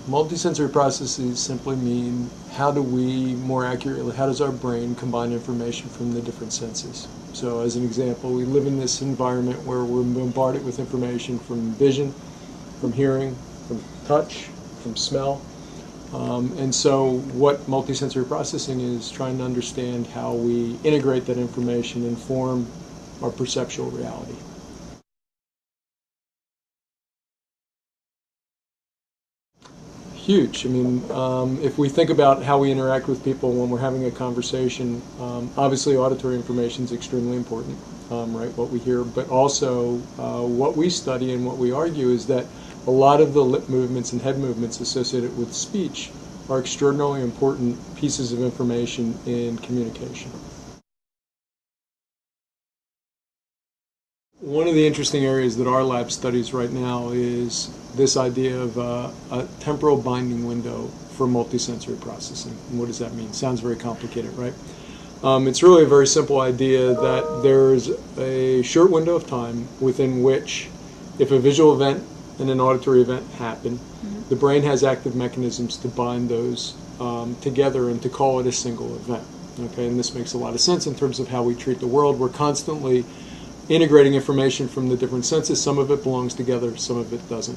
Multisensory processes simply mean how does our brain combine information from the different senses? So as an example, we live in this environment where we're bombarded with information from vision, from hearing, from touch, from smell. And so what multisensory processing is trying to understand how we integrate that information and form our perceptual reality. Huge. I mean, if we think about how we interact with people when we're having a conversation, obviously auditory information is extremely important, right, what we hear, but also what we study and what we argue is that a lot of the lip movements and head movements associated with speech are extraordinarily important pieces of information in communication. One of the interesting areas that our lab studies right now is this idea of a temporal binding window for multisensory processing. And what does that mean? Sounds very complicated, right? It's really a very simple idea that there's a short window of time within which, if a visual event and an auditory event happen, the brain has active mechanisms to bind those together and to call it a single event. Okay, and this makes a lot of sense in terms of how we treat the world. We're constantly integrating information from the different senses. Some of it belongs together, some of it doesn't.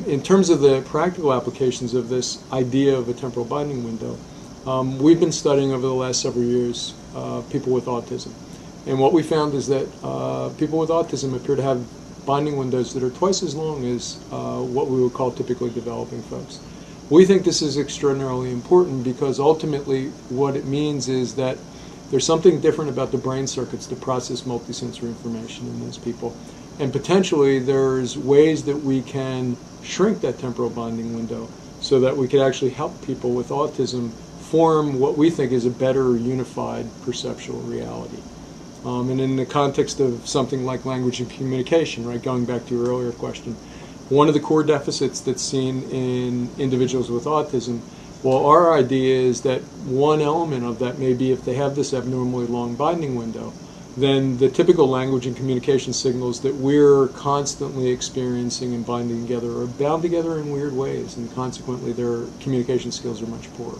In terms of the practical applications of this idea of a temporal binding window, we've been studying over the last several years people with autism. And what we found is that people with autism appear to have binding windows that are twice as long as what we would call typically developing folks. We think this is extraordinarily important because ultimately what it means is that there's something different about the brain circuits to process multisensory information in those people. And potentially there's ways that we can shrink that temporal binding window so that we could actually help people with autism form what we think is a better unified perceptual reality. And in the context of something like language and communication, right, going back to your earlier question, one of the core deficits that's seen in individuals with autism, well, our idea is that one element of that may be if they have this abnormally long binding window, then the typical language and communication signals that we're constantly experiencing and binding together are bound together in weird ways, and consequently their communication skills are much poorer.